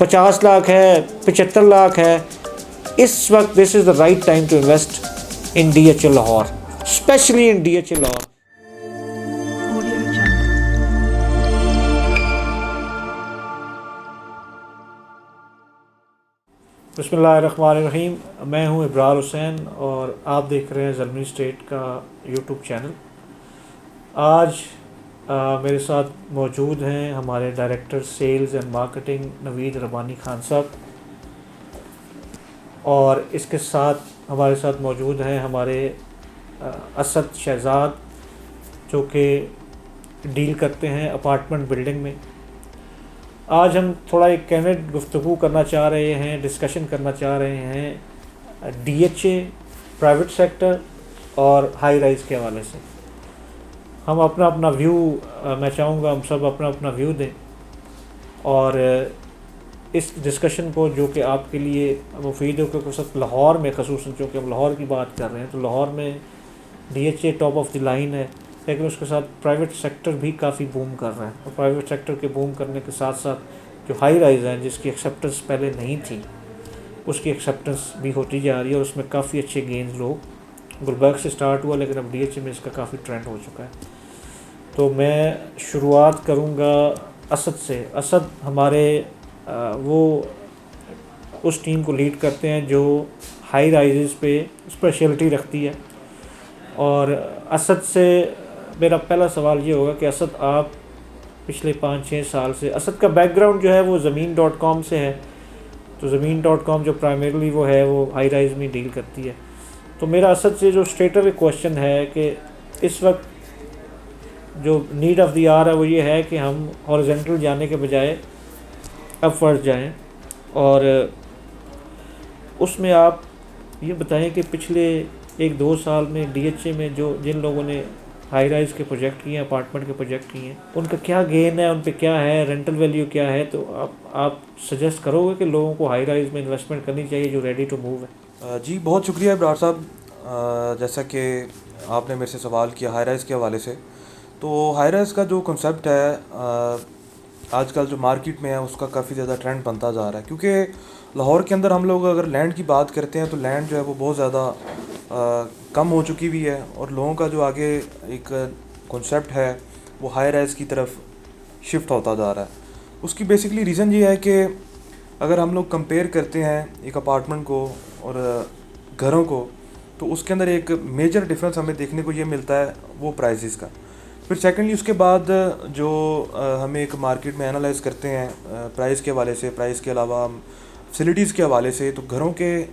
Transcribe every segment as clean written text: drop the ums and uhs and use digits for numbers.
50 لاکھ ہے, 75 لاکھ ہے, اس وقت this is the right time to invest in D H A Lahore, specially in D H A Lahore. بسم اللہ الرحمن الرحیم. میں ہوں ابرار حسین اور آپ دیکھ رہے ہیں زلمی اسٹیٹ کا یوٹیوب چینل. آج میرے ساتھ موجود ہیں ہمارے ڈائریکٹر سیلز اینڈ مارکیٹنگ نوید ربانی خان صاحب, اور اس کے ساتھ ہمارے ساتھ موجود ہیں ہمارے اسد شہزاد, جو کہ ڈیل کرتے ہیں اپارٹمنٹ بلڈنگ میں. آج ہم تھوڑا ایک کینڈ گفتگو کرنا چاہ رہے ہیں, ڈسکشن کرنا چاہ رہے ہیں D H A, private sector اور ہائی رائز کے حوالے سے. ہم اپنا اپنا ویو, میں چاہوں گا ہم سب اپنا اپنا ویو دیں, اور اس ڈسکشن کو جو کہ آپ کے لیے مفید ہو, کیونکہ سب لاہور میں خصوصاً چونکہ ہم لاہور کی بات کر رہے ہیں تو لاہور میں D H A top of the line ہے, لیکن اس کے ساتھ پرائیویٹ سیکٹر بھی کافی بوم کر رہا ہے. اور پرائیویٹ سیکٹر کے بوم کرنے کے ساتھ ساتھ جو ہائی رائز ہیں جس کی ایکسیپٹنس پہلے نہیں تھی, اس کی ایکسیپٹنس بھی ہوتی جا رہی ہے, اور اس میں کافی اچھے گینز لوگ گلبرگ سے سٹارٹ ہوا, لیکن اب ڈی ایچ اے میں اس کا کافی ٹرینڈ ہو چکا ہے. تو میں شروعات کروں گا اسد سے. اسد ہمارے وہ اس ٹیم کو لیڈ کرتے ہیں جو ہائی رائزز پہ اسپیشلٹی رکھتی ہے, اور اسد سے میرا پہلا سوال یہ ہوگا کہ اسد آپ پچھلے 5-6 سال سے, اسد کا بیک گراؤنڈ جو ہے وہ زمین.com سے ہے, تو زمین.com جو پرائمرلی وہ ہے وہ ہائی رائز میں ڈیل کرتی ہے. تو میرا اسد سے جو اسٹریٹ اوے کوشچن ہے کہ اس وقت جو نیڈ آف دی آر ہے وہ یہ ہے کہ ہم ہارزنٹل جانے کے بجائے اپ ورڈ جائیں, اور اس میں آپ یہ بتائیں کہ پچھلے 1-2 سال میں ڈی ایچ اے میں جن لوگوں نے ہائی رائز کے پروجیکٹ کیے ہیں, اپارٹمنٹ کے پروجیکٹ کیے ہیں, ان کا کیا گین ہے, ان پہ کیا ہے, رینٹل ویلیو کیا ہے. تو آپ سجیسٹ کرو گے کہ لوگوں کو ہائی رائز میں انویسٹمنٹ کرنی چاہیے جو ریڈی ٹو موو ہے؟ جی بہت شکریہ ابرار صاحب. جیسا کہ آپ نے میرے سے سوال کیا ہائی رائز کے حوالے سے, تو ہائی رائز کا جو کنسیپٹ ہے آج کل جو مارکیٹ میں ہے اس کا کافی زیادہ ٹرینڈ بنتا جا رہا ہے, کیونکہ لاہور کے اندر ہم لوگ اگر لینڈ کی بات کرتے ہیں تو لینڈ جو ہے وہ بہت زیادہ کم ہو چکی ہوئی ہے, اور لوگوں کا جو آگے ایک کنسیپٹ ہے وہ ہائی رائز کی طرف شفٹ ہوتا جا رہا ہے. اس کی بیسکلی ریزن یہ ہے کہ اگر ہم لوگ کمپیئر کرتے ہیں ایک اپارٹمنٹ کو اور گھروں کو, تو اس کے اندر ایک میجر ڈفرینس ہمیں دیکھنے کو یہ ملتا ہے وہ پرائزز کا. پھر سیکنڈلی اس کے بعد جو ہمیں ایک مارکیٹ میں انالائز کرتے ہیں پرائز کے حوالے سے, پرائز کے علاوہ ہم فیسلٹیز کے حوالے سے, تو گھروں کے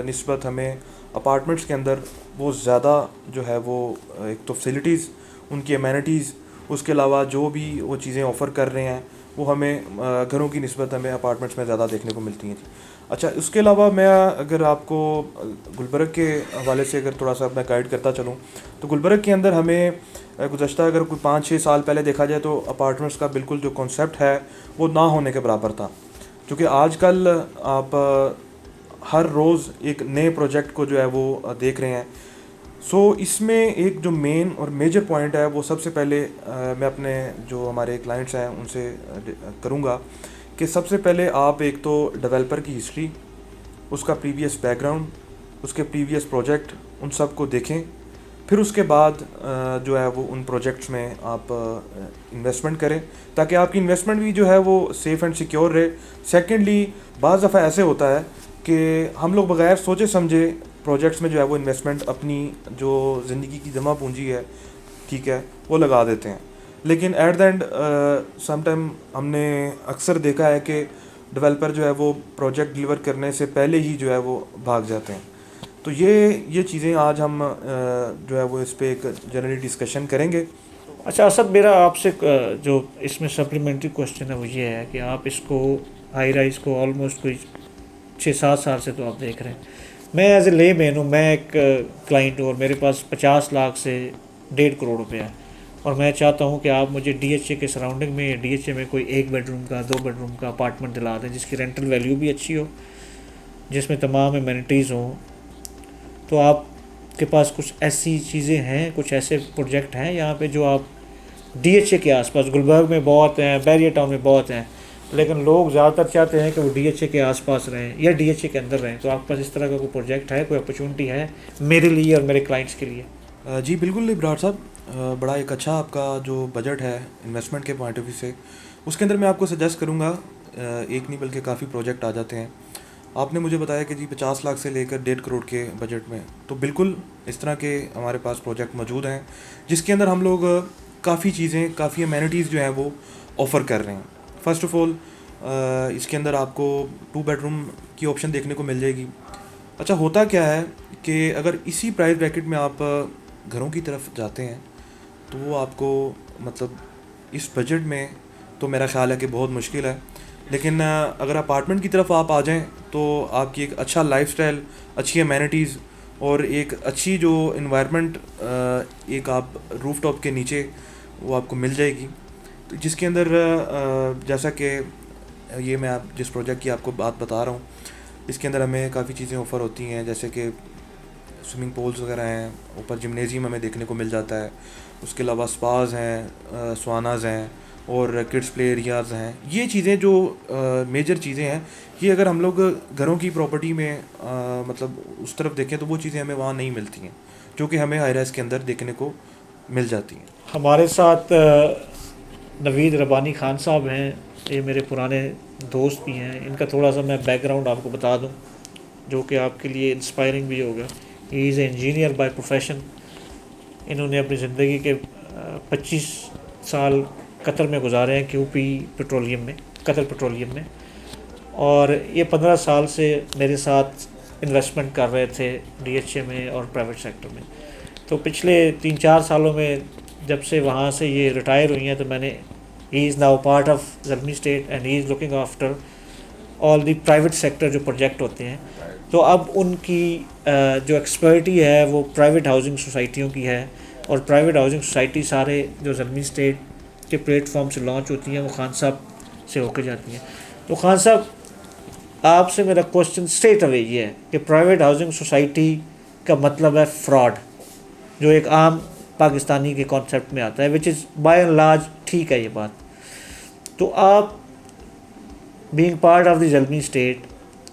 نسبت ہمیں اپارٹمنٹس کے اندر وہ زیادہ جو ہے وہ ایک تو فیسلٹیز, ان کی امینٹیز, اس کے علاوہ جو بھی وہ چیزیں آفر کر رہے ہیں وہ ہمیں گھروں کی نسبت ہمیں اپارٹمنٹس میں زیادہ دیکھنے کو ملتی ہیں. اچھا, اس کے علاوہ میں اگر آپ کو گلبرگ کے حوالے سے اگر تھوڑا سا میں گائیڈ کرتا چلوں, تو گلبرگ کے اندر ہمیں گزشتہ اگر کوئی 5-6 سال پہلے دیکھا جائے تو اپارٹمنٹس کا بالکل جو کنسیپٹ ہے وہ نہ ہونے کے برابر تھا, کیونکہ آج کل آپ ہر روز ایک نئے پروجیکٹ کو جو ہے وہ دیکھ رہے ہیں. سو اس میں ایک جو مین اور میجر پوائنٹ ہے وہ سب سے پہلے میں اپنے جو ہمارے کلائنٹس ہیں ان سے کروں گا کہ سب سے پہلے آپ ایک تو ڈیولپر کی ہسٹری, اس کا پریویس بیک گراؤنڈ, اس کے پریویس پروجیکٹ, ان سب کو دیکھیں. پھر اس کے بعد جو ہے وہ ان پروجیکٹس میں آپ انویسٹمنٹ کریں تاکہ آپ کی انویسٹمنٹ بھی جو ہے وہ سیف اینڈ سیکیور رہے. سیکنڈلی بعض دفعہ ایسے ہوتا ہے کہ ہم لوگ بغیر سوچے سمجھے پروجیکٹس میں جو ہے وہ انویسٹمنٹ اپنی جو زندگی کی جمع پونجی ہے, ٹھیک ہے, وہ لگا دیتے ہیں, لیکن at the end some time ہم نے اکثر دیکھا ہے کہ ڈیولپر جو ہے وہ پروجیکٹ ڈلیور کرنے سے پہلے ہی جو ہے وہ بھاگ جاتے ہیں. تو یہ چیزیں آج ہم جو ہے وہ اس پہ ایک جنرلی ڈسکشن کریں گے. اچھا اسد, میرا آپ سے جو اس میں سپلیمنٹری کوشچن ہے وہ یہ ہے کہ آپ اس کو ہائی رائز کو آلموسٹ کوئی 6-7 سال سے تو آپ دیکھ رہے ہیں. میں ایز اے لے مین ہوں, میں ایک کلائنٹ ہوں اور میرے پاس 50 لاکھ سے 1.5 کروڑ روپے ہے, اور میں چاہتا ہوں کہ آپ مجھے ڈی ایچ اے کے سراؤنڈنگ میں یا ڈی ایچ اے میں کوئی 1 بیڈ روم کا 2 بیڈ روم کا اپارٹمنٹ دلا دیں جس کی رینٹل ویلیو بھی اچھی ہو, جس میں تمام امینٹیز ہوں. تو آپ کے پاس کچھ ایسی چیزیں ہیں, کچھ ایسے پروجیکٹ ہیں یہاں پہ جو آپ ڈی ایچ اے کے آس پاس, گلبرگ میں بہت ہیں, بیریا ٹاؤن میں بہت ہیں, لیکن لوگ زیادہ تر چاہتے ہیں کہ وہ ڈی ایچ اے کے آس پاس رہیں یا ڈی ایچ اے کے اندر رہیں. تو آپ کے پاس اس طرح کا کوئی پروجیکٹ ہے, کوئی اپرچونٹی ہے میرے لیے اور میرے کلائنٹس کے لیے؟ جی بالکل ابرار صاحب, بڑا ایک اچھا آپ کا جو بجٹ ہے انویسٹمنٹ کے پوائنٹ آف ویو سے, اس کے اندر میں آپ کو سجیسٹ کروں گا, ایک نہیں بلکہ کافی پروجیکٹ آ جاتے ہیں. آپ نے مجھے بتایا کہ جی 50 لاکھ سے لے کر 1.5 کروڑ کے بجٹ میں, تو بالکل اس طرح کے ہمارے پاس پروجیکٹ موجود ہیں جس کے اندر ہم لوگ کافی چیزیں, کافی امینٹیز جو ہیں وہ آفر کر رہے ہیں. فرسٹ آف آل اس کے اندر آپ کو 2 بیڈ روم کی آپشن دیکھنے کو مل جائے گی. اچھا ہوتا کیا ہے کہ اگر اسی پرائز بریکٹ میں آپ گھروں کی طرف جاتے ہیں تو وہ آپ کو مطلب اس بجٹ میں تو میرا خیال ہے کہ بہت مشکل ہے. لیکن اگر اپارٹمنٹ کی طرف آپ آ جائیں تو آپ کی ایک اچھا لائف سٹائل, اچھی امینٹیز اور ایک اچھی جو انوائرمنٹ ایک آپ روف ٹاپ کے نیچے وہ آپ کو مل جائے گی. تو جس کے اندر جیسا کہ یہ میں آپ جس پروجیکٹ کی آپ کو بات بتا رہا ہوں, اس کے اندر ہمیں کافی چیزیں آفر ہوتی ہیں, جیسے کہ سوئمنگ پولز وغیرہ ہیں, اوپر جمنیزیم ہمیں دیکھنے کو مل جاتا ہے, اس کے علاوہ سپاز ہیں, سواناز ہیں اور کڈس پلے ایریاز ہیں. یہ چیزیں جو میجر چیزیں ہیں, یہ اگر ہم لوگ گھروں کی پراپرٹی میں مطلب اس طرف دیکھیں تو وہ چیزیں ہمیں وہاں نہیں ملتی ہیں جو کہ ہمیں ہائی رائز کے اندر دیکھنے کو مل جاتی ہیں. ہمارے ساتھ نوید ربانی خان صاحب ہیں, یہ میرے پرانے دوست بھی ہیں. ان کا تھوڑا سا میں بیک گراؤنڈ آپ کو بتا دوں جو کہ آپ کے لیے انسپائرنگ بھی ہوگا. ہی از اے انجینئر بائی پروفیشن. انہوں نے اپنی زندگی کے 25 سال قطر میں گزارے ہیں, کیو پی پیٹرولیم میں, قطر پیٹرولیم میں, اور یہ 15 سال سے میرے ساتھ انویسٹمنٹ کر رہے تھے ڈی ایچ اے میں اور پرائیویٹ سیکٹر میں. تو پچھلے 3-4 سالوں میں جب سے وہاں سے یہ ریٹائر ہوئی ہیں تو میں نے, he is now part of Zalmi state and he is looking after all the private sector جو پروجیکٹ ہوتے ہیں. تو اب ان کی جو ایکسپرٹی ہے وہ پرائیویٹ ہاؤسنگ سوسائٹیوں کی ہے, اور پرائیویٹ ہاؤسنگ سوسائٹی سارے جو زلمی اسٹیٹ کے پلیٹ فارم سے لانچ ہوتی ہیں وہ خان صاحب سے ہو کے جاتی ہیں. تو خان صاحب آپ سے میرا کوشچن اسٹریٹ اوے یہ ہے کہ پرائیویٹ ہاؤسنگ سوسائٹی کا مطلب ہے فراڈ, جو ایک عام پاکستانی کے کانسیپٹ میں آتا ہے, which is by and large ٹھیک ہے یہ بات. تو آپ being part of the Zalmi estate,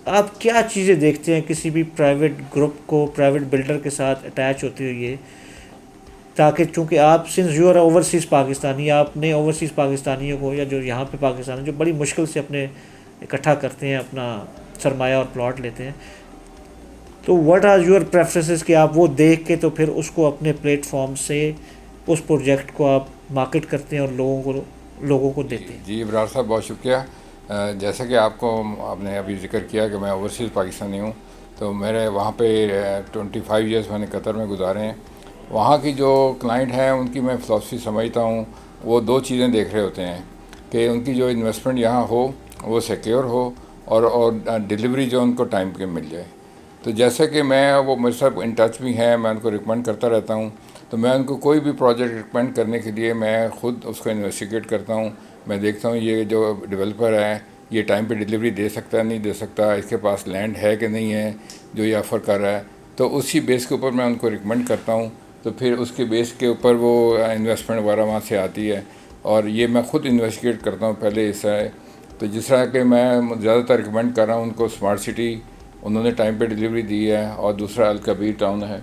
آپ کیا چیزیں دیکھتے ہیں کسی بھی پرائیویٹ گروپ کو, پرائیویٹ بلڈر کے ساتھ اٹیچ ہوتے ہوئے, تاکہ چونکہ آپ since you are overseas Pakistani, آپ نے اوورسیز پاکستانیوں کو یا جو یہاں پہ پاکستانی جو بڑی مشکل سے اپنے اکٹھا کرتے ہیں اپنا سرمایہ اور پلاٹ لیتے ہیں, تو واٹ آر یور پریفرنسز کہ آپ وہ دیکھ کے تو پھر اس کو اپنے پلیٹ فارم سے اس پروجیکٹ کو آپ مارکیٹ کرتے ہیں اور لوگوں کو دیتے ہیں؟ جی ابرار صاحب بہت شکریہ. جیسا کہ آپ نے ابھی ذکر کیا کہ میں اوورسیز پاکستانی ہوں, تو میرے وہاں پہ 25 ایئرس میں نے قطر میں گزارے ہیں. وہاں کی جو کلائنٹ ہیں ان کی میں فلاسفی سمجھتا ہوں, وہ 2 چیزیں دیکھ رہے ہوتے ہیں کہ ان کی جو انویسٹمنٹ یہاں ہو وہ سیکیور ہو اور ڈیلیوری جو ان کو ٹائم پہ مل جائے. تو جیسا کہ میں وہ میرے ساتھ ان ٹچ بھی ہیں, میں ان کو ریکمینڈ کرتا رہتا ہوں. تو میں ان کو کوئی بھی پروجیکٹ ریکمینڈ کرنے کے لیے میں خود اس کو انویسٹیگیٹ کرتا ہوں. میں دیکھتا ہوں یہ جو ڈیولپر ہے یہ ٹائم پہ ڈیلیوری دے سکتا ہے نہیں دے سکتا, اس کے پاس لینڈ ہے کہ نہیں ہے جو یہ آفر کر رہا ہے. تو اسی بیس کے اوپر میں ان کو ریکمینڈ کرتا ہوں. تو پھر اس کے بیس کے اوپر وہ انویسٹمنٹ وغیرہ وہاں سے آتی ہے, اور یہ میں خود انویسٹیگیٹ کرتا ہوں پہلے ایسا ہے. تو جس طرح کہ میں زیادہ تر ریکمینڈ کر رہا ہوں ان کو اسمارٹ سٹی, انہوں نے ٹائم پہ ڈیلیوری دی ہے, اور دوسرا الکبیر ٹاؤن ہے,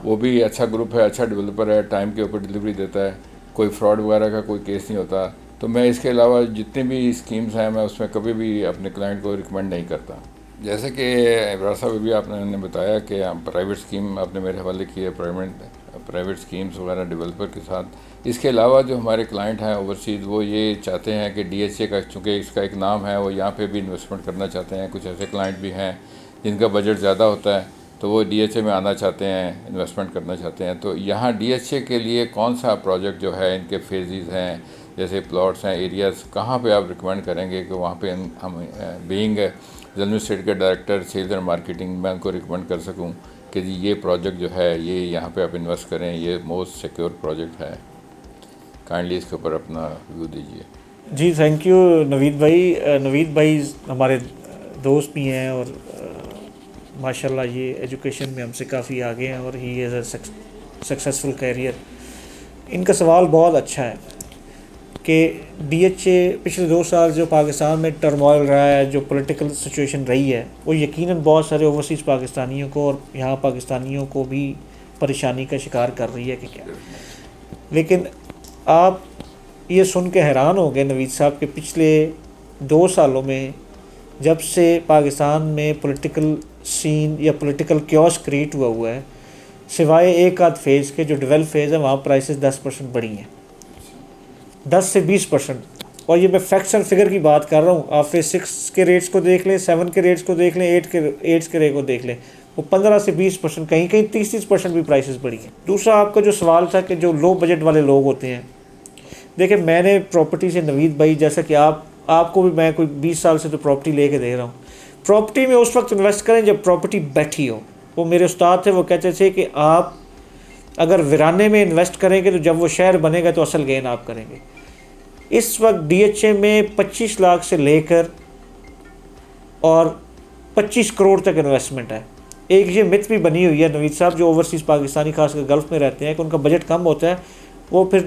وہ بھی اچھا گروپ ہے, اچھا ڈیولپر ہے, ٹائم کے اوپر ڈیلیوری دیتا ہے, کوئی فراڈ وغیرہ کا کوئی کیس نہیں ہوتا. تو میں اس کے علاوہ جتنے بھی اسکیمز ہیں میں اس میں کبھی بھی اپنے کلائنٹ کو ریکمینڈ نہیں کرتا. جیسے کہ ابرار صاحب بھی آپ نے بتایا کہ پرائیویٹ اسکیم آپ نے میرے حوالے کی ہے, پرائیویٹ اسکیمز وغیرہ ڈیولپر کے ساتھ. اس کے علاوہ جو ہمارے کلائنٹ ہیں اوورسیز وہ یہ چاہتے ہیں کہ ڈی ایچ اے کا چونکہ اس کا ایک نام ہے, وہ یہاں پہ بھی انویسٹمنٹ کرنا چاہتے ہیں. کچھ ایسے کلائنٹ بھی ہیں جن کا بجٹ زیادہ ہوتا ہے تو وہ ڈی ایچ اے میں آنا چاہتے ہیں, انویسٹمنٹ کرنا چاہتے ہیں. تو یہاں ڈی ایچ اے کے لیے کون سا پروجیکٹ جو ہے, ان کے فیزز ہیں, جیسے پلاٹس ہیں, ایریاز, کہاں پہ آپ ریکمینڈ کریں گے کہ وہاں پہ ہم بینگ زلمی اسٹیٹ کے ڈائریکٹر سیلز اینڈ مارکیٹنگ میں ان کو ریکمینڈ کر سکوں کہ جی یہ پروجیکٹ جو ہے یہ یہاں پہ آپ انویسٹ کریں, یہ موسٹ سیکیور پروجیکٹ ہے. کائنڈلی اس کے اوپر اپنا ویو دیجیے. جی تھینک یو نوید بھائی. نوید بھائی ہمارے دوست بھی ہیں اور ماشاء اللہ یہ ایجوکیشن میں ہم سے کافی آگے ہیں, اور ہی از اے سکسیزفل کیریئر. ان کا سوال بہت اچھا ہے کہ ڈی ایچ اے پچھلے 2 سال جو پاکستان میں ٹرموائل رہا ہے, جو پولیٹیکل سچویشن رہی ہے, وہ یقیناً بہت سارے اوورسیز پاکستانیوں کو اور یہاں پاکستانیوں کو بھی پریشانی کا شکار کر رہی ہے کہ کیا. لیکن آپ یہ سن کے حیران ہو گئے نوید صاحب کہ پچھلے 2 سالوں میں جب سے پاکستان میں پولیٹیکل سین یا پولیٹیکل کیوس کریٹ ہوا ہے, سوائے ایک آدھ فیز کے جو ڈیولپ فیز ہے وہاں پرائسز 10% بڑھی ہیں, 10 سے 20%. اور یہ میں فیکٹس اینڈ فگر کی بات کر رہا ہوں. آپ فیز 6 کے ریٹس کو دیکھ لیں, 7 کے ریٹس کو دیکھ لیں, 8 کے ریٹ کو دیکھ لیں, وہ 15 سے 20%, کہیں کہیں 30% بھی پرائسز بڑھی ہیں. دوسرا آپ کا جو سوال تھا کہ جو لو بجٹ والے لوگ ہوتے ہیں, دیکھیں میں نے پراپرٹی سے نوید بھائی جیسا کہ آپ کو بھی میں کوئی 20 سال سے تو پراپرٹی لے کے دے رہا ہوں. پراپرٹی میں اس وقت انویسٹ کریں جب پراپرٹی بیٹھی ہو. وہ میرے استاد تھے, وہ کہتے تھے کہ آپ اگر ویرانے میں انویسٹ کریں گے تو جب وہ شہر بنے گا تو اصل گین آپ کریں گے. اس وقت ڈی ایچ اے میں 25 لاکھ سے لے کر اور 25 کروڑ تک انویسٹمنٹ ہے. ایک یہ مت بھی بنی ہوئی ہے نوید صاحب, جو اوورسیز پاکستانی خاص کر گلف میں رہتے ہیں, کہ ان کا بجٹ کم ہوتا ہے, وہ پھر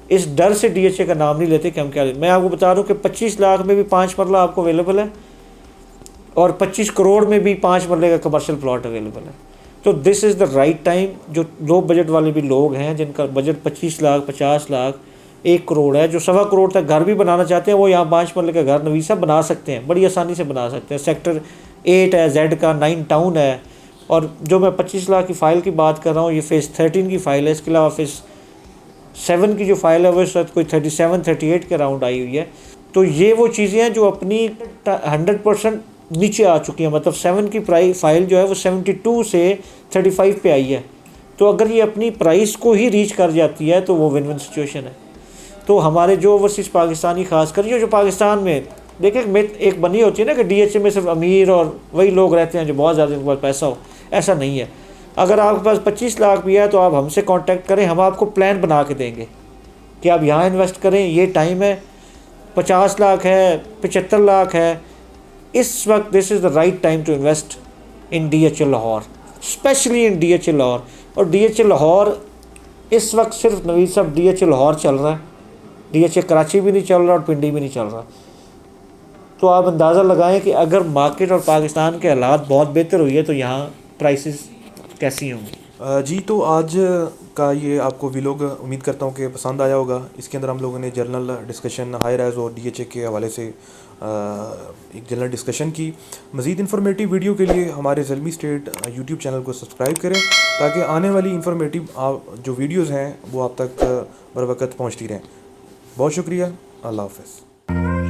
اس ڈر سے ڈی ایچ اے کا نام نہیں لیتے کہ ہم کیا. میں آپ کو بتا رہا ہوں کہ 25 لاکھ میں بھی 5 مرلہ آپ کو اویلیبل ہے اور 25 کروڑ میں بھی 5 مرلے کا کمرشل پلاٹ اویلیبل ہے. تو دس از دا رائٹ ٹائم. جو لو بجٹ والے بھی لوگ ہیں جن کا بجٹ 25 لاکھ 50 لاکھ 1 کروڑ ہے, جو 1.25 کروڑ تک گھر بھی بنانا چاہتے ہیں, وہ یہاں 5 مرلے کا گھر نوید صاحب بنا سکتے ہیں, بڑی آسانی سے بنا سکتے ہیں. سیکٹر 8 ہے, زیڈ کا 9 ٹاؤن ہے. اور جو میں 25 لاکھ کی فائل کی بات کر رہا ہوں, یہ فیز 13 کی فائل ہے. اس کے علاوہ فیز 7 کی جو فائل ہے وہ اس وقت کوئی 37-38 کے راؤنڈ آئی ہوئی ہے. تو یہ وہ چیزیں ہیں جو اپنی 100% نیچے آ چکی ہیں. مطلب 7 کی فائل جو ہے وہ 72 سے 35 پہ آئی ہے. تو اگر یہ اپنی پرائس کو ہی ریچ کر جاتی ہے تو وہ ون ون سچویشن ہے. تو ہمارے جو اوورسیز پاکستانی خاص کر جو پاکستان میں دیکھیں ایک بنی ہوتی ہے نا کہ ڈی ایچ اے میں صرف امیر اور وہی لوگ رہتے ہیں جو بہت زیادہ ان کے پاس پیسہ ہو. ایسا نہیں ہے. اگر آپ کے پاس 25 لاکھ بھی ہے تو آپ ہم سے کانٹیکٹ کریں, ہم آپ کو پلان بنا کے دیں گے کہ آپ یہاں انویسٹ کریں, یہ ٹائم ہے. 50 لاکھ ہے, 75 لاکھ ہے, اس وقت this is the right time to invest in D H A Lahore, specially in D H A Lahore. اور ڈی ایچ اے لاہور اس وقت صرف نوید صاحب ڈی ایچ اے لاہور چل رہا ہے, ڈی ایچ اے کراچی بھی نہیں چل رہا اور پنڈی بھی نہیں چل رہا. تو آپ اندازہ لگائیں کہ اگر مارکیٹ اور پاکستان کے حالات بہت بہتر ہوئی ہے تو یہاں پرائسز کیسی ہوں گی. جی تو آج کا یہ آپ کو ویلوگ امید کرتا ہوں کہ پسند آیا ہوگا. اس کے اندر ہم لوگوں نے جنرل ڈسکشن ہائی رائز اور ڈی ایچ اے کے حوالے سے ایک جنرل ڈسکشن کی. مزید انفارمیٹیو ویڈیو کے لیے ہمارے زلمی اسٹیٹ یوٹیوب چینل کو سبسکرائب کریں تاکہ آنے والی انفارمیٹیو جو ویڈیوز ہیں وہ آپ تک بر وقت پہنچتی رہیں. بہت شکریہ. اللہ حافظ.